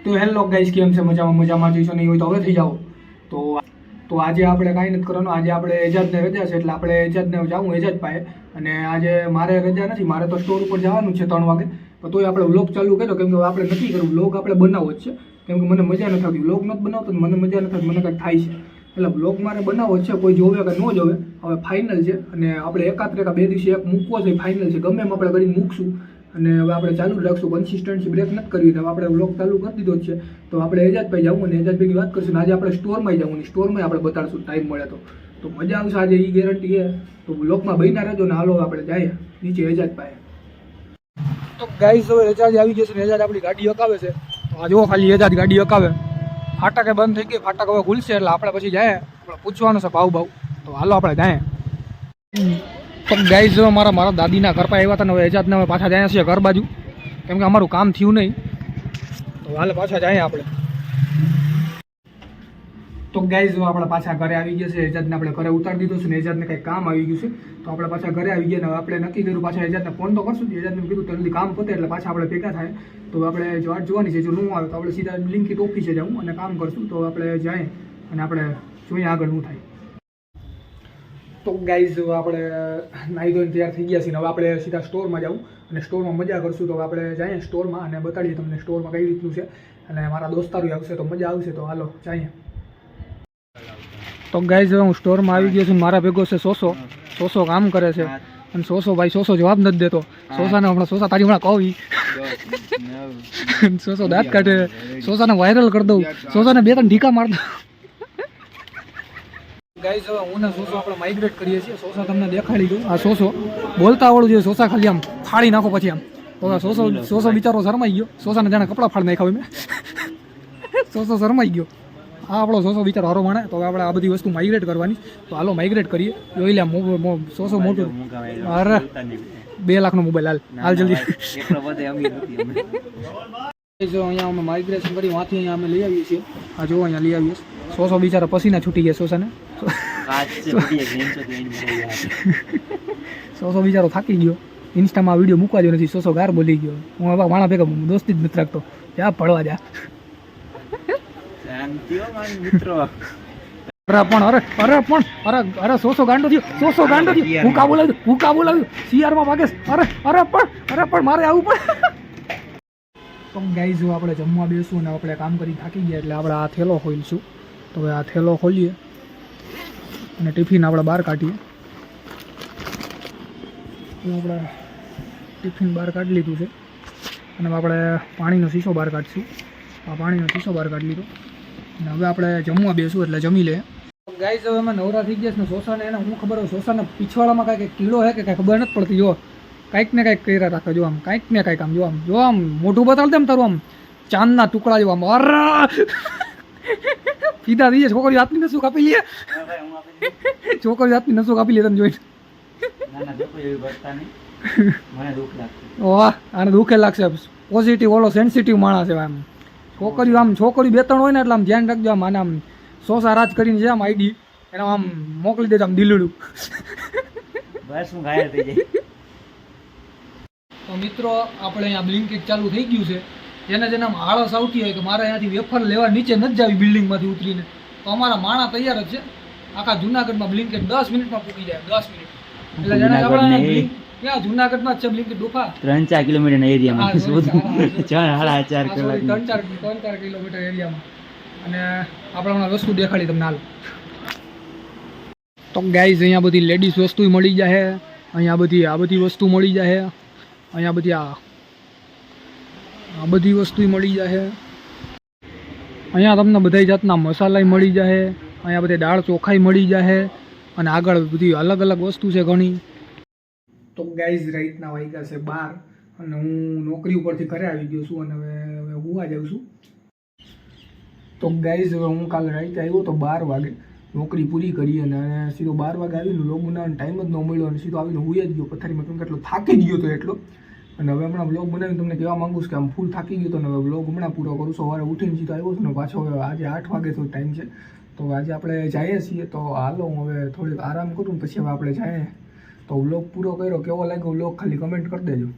તો hello guys, કેમ છે? મજામાં જઈશો નહીં હોય તો હવે થઈ જાઓ. તો આજે આપણે કાંઈ નથી કરવાનું. આજે આપણે એજાજને રજા છે એટલે આપણે એજાજને જાવું એજાજ પાસે. અને આજે મારે રજા નથી, મારે તો સ્ટોર ઉપર જવાનું છે 3 વાગે. તો તોય આપણે વ્લોગ ચાલુ કર્યો કેમ કે આપણે નથી કરવું વ્લોગ, આપણે બનાવવો જ છે કેમ કે મને મજા નથી આવતી. વ્લોગ નથી બનાવતો મને મજા નથી આવતી, મને કંઈક થાય છે એટલે વ્લોગ મારે બનાવવો જ છે. કોઈ જોવે કે ન જોવે હવે ફાઇનલ છે. અને આપણે એકાદ 2 દિવસે એક મૂકવો છે, ફાઇનલ છે. ગમે એમ આપણે કરીને મૂકશું અને હવે આપણે ચાલુ જ રાખશું. કન્સિસ્ટન્સી બ્રેક નથી કરવી. હવે આપણે વ્લોગ ચાલુ કરી દીધો જ છે. તો આપણે એજાજ ભાઈ જવું અને એજાજ ભાઈની વાત કરશું. આજે આપણે સ્ટોરમાં જવું અને સ્ટોરમાં આપણે બતાડશું ટાઈમ મળે તો મજા આવશે આજે, એ ગેરંટી છે. તો વ્લોગમાં બન્યા રહેજો ને હાલો આપણે જઈએ નીચે એજાજ પાસે. તો ગાઈસ હવે એજાજ આવી ગયો છે ને એજાજ આપણી ગાડી હકાવે છે. આ જો ખાલી એજાજ ગાડી હકાવે. ફાટક બંધ થઈ ગઈ, ફાટક હવે ખુલશે એટલે આપણે પછી જાય. આપણે પૂછવાનું છે ભાવ. તો હાલો આપણે જાય. તો ગાઈસ જો મારા દાદીના ઘર પાસે આવ્યા હતા ને હવે એજાજને હવે પાછા જાય છીએ ઘર બાજુ કેમ કે અમારું કામ થયું નહીં. તો હાલે પાછા જાય આપણે. તો ગાઈસ જો આપણે પાછા ઘરે આવી ગયા છે. એજાજને આપણે ઘરે ઉતારી દીધો છે ને એજાજને કંઈક કામ આવી ગયું છે. તો આપણે પાછા ઘરે આવી ગયા ને આપણે નક્કી કર્યું પાછા એજાજને ફોન તો કરશું. એજાજને કીધું જલ્દી કામ પતે એટલે પાછા આપણે ભેગા થાય. તો આપણે વાટ જોવાની છે, જો ન આવે તો આપણે સીધા લિંકિટ ઓફિસે જવું અને કામ કરશું. તો આપણે જાય અને આપણે જોઈએ આગળ શું થાય. તો ગાઈઝ આપણે નાહી ધોઈને તૈયાર થઈ ગયા છીએ. હવે આપણે સીધા સ્ટોરમાં જવું અને સ્ટોરમાં મજા કરશું. તો આપણે જઈએ સ્ટોરમાં અને બતાડીએ તમને સ્ટોરમાં કઈ રીતનું છે. અને મારા દોસ્તારો આવશે તો મજા આવશે. તો હાલો જઈએ. તો ગાઈઝ હું સ્ટોરમાં આવી ગયો છું. મારા ભેગો છે સોસો કામ કરે છે અને સોસો જવાબ નથી દેતો. સોસાને હમણાં તારી હમણાં કહું સોસો દાંત કાઢે. સોસાને વાયરલ કરી દઉં, સોસાને 2-3 ઢીકા માર દઉં. ગાઈઝ હવે હું ને સોસો આપણે માઇગ્રેટ કરીએ છીએ. સોસા તમને દેખાડી દઉં. આ સોસો બોલતા આવડવું જોઈએ. સોસા ખાલી આમ ફાડી નાખો પછી આમ. તો સોસો બિચારો શરમાઈ ગયો. સોસાને જાણે કપડાં ફાડી નાખ્યા મેં. સોસો શરમાઈ ગયો. હા આપણો સોસો બિચારો હારો માણે. તો હવે આપણે આ બધી વસ્તુ માઇગ્રેટ કરવાની. તો હાલો માઇગ્રેટ કરીએ. જોઈ લે સોસો મોટું. અરે 2 લાખનો મોબાઈલ હાલ જલ્દી. જો અહીંયા અમે માઇગ્રેશન કરી વાંથી અહીંયા અમે લઈ આવીએ છીએ. આ જો અહીંયા લઈ આવીએ. સોસો બિચારા પસીના છૂટી ગયા સોસાને. સોસો બિચારો થાકી ગયો. ઇન્સ્ટામાં વિડીયો મૂકવા જો નથી. સોસો ગાર બોલી ગયો. હું હવે માણા ભેગા દોસ્તી જ નથી રાખતો. જા પડવા જા. અરે સોસો ગાંડો થયો. હું કા બોલાવ્યું સીઆરમાં ભાગે. અરે પણ મારે આવું પણ. તો ગાઈઝ આપણે જમવા બેસું અને આપણે કામ કરી થાકી ગયા એટલે આપણે આ થેલો ખોલીશું. તો હવે આ થેલો ખોલીએ અને ટિફિન આપણે બહાર કાઢીએ. આપણે ટિફિન બહાર કાઢી લીધું છે અને આપણે પાણીનો શીશો બહાર કાઢીશું. આ પાણીનો શીશો બહાર કાઢી લીધો અને હવે આપણે જમવા બેસું એટલે જમી લે. ગાઈઝ હવે અમે નવરા થઈ ગયા છે ને સોસાને એને હું ખબર હોય સોસાને પીછવાડામાં કાંઈક કીડો છે કે કાંઈ ખબર નથી પડતી. જો કાંઈક ને કાંઈક કર્યા રાખે. જો આમ કાંઈક ને કાંઈક આમ જો આમ મોઢું બતાવતા એમ તારું આમ ચાંદના ટુકડા જેવા આમ. અરે સીધા થઈ જાય. છોકરી હાથની નસું કાપી લે. છોકરી હાથની નસું કાપી લે તમે જોઈને. વાહ આને દુઃખે લાગશે. પોઝિટિવ ઓલો સેન્સિટિવ માણસ છે આમ. છોકરીઓ 2-3 હોય ને એટલે આમ ધ્યાન રાખજો. આમ આને આમ સોસા રાજ કરીને છે આમ આઈડી એને આમ મોકલી દેજો આમ દિલડું. તો મિત્રો આપણે અહીંયા બ્લિંકિટ ચાલુ થઈ ગયું છે. જેને આમ આળસ આવતી હોય કે મારે અહીંયાથી વેફર લેવા નીચે નથી જાવી બિલ્ડિંગમાંથી ઉતરીને, તો અમારા માણા તૈયાર જ છે. આખા જુનાગઢમાં બ્લિંકિટ 10 મિનિટમાં પૂકી જાય. 10 મિનિટ એટલે જેને આપણે ક્યાં જુનાગઢમાં જ છે બ્લિંકિટ ડોફા. 3-4 કિલોમીટરના એરિયામાં 4 કિલોમીટર એરિયામાં. અને આપણે હમણાં વસ્તુ દેખાડી તમને હાલ. તો ગાઈઝ અહીંયા બધી લેડીઝ વસ્તુ મળી જાય. અહીંયા આ બધી વસ્તુ મળી જાય. અહીંયા બધી આ બધી વસ્તુ મળી જાય. અહીંયા તમને બધા જાતના મસાલા મળી જાય. અહીંયા બધી દાળ ચોખાઈ મળી જાય. અને આગળ બધી અલગ અલગ વસ્તુ છે ઘણી. તો ગાઈઝ રાઈટના વાગ્યા છે 12 અને હું નોકરી ઉપરથી ઘરે આવી ગયો છું અને હવે હુવા જાઉં છું. તો ગાઈઝ હવે હું કાલે રાઈતે આવ્યો તો 12 વાગે નોકરી પૂરી કરી અને સીધો 12 વાગે આવીને વ્લોગ બનાવવાનો ટાઈમ જ ન મળ્યો અને સીધો આવીને હુઈ જ ગયો પથારીમાં કેમ કે એટલો થાકી જ ગયો હતો એટલો. અને હવે હમણાં વ્લોગ બનાવીને તમને કહેવા માંગુ છું કે આમ ફૂલ થાકી ગયો હતો ને હવે વ્લોગ હમણાં પૂરો કરું. સવારે ઉઠીને સીધો આવ્યો છું ને પાછો હવે આજે 8 વાગે તો ટાઈમ છે. તો આજે આપણે જઈએ છીએ. તો હાલો હું હવે થોડીક આરામ કરું પછી હવે આપણે જઈએ. તો વ્લોગ પૂરો કર્યો કેવો લાગ્યો વ્લોગ ખાલી કમેન્ટ કરી દેજો.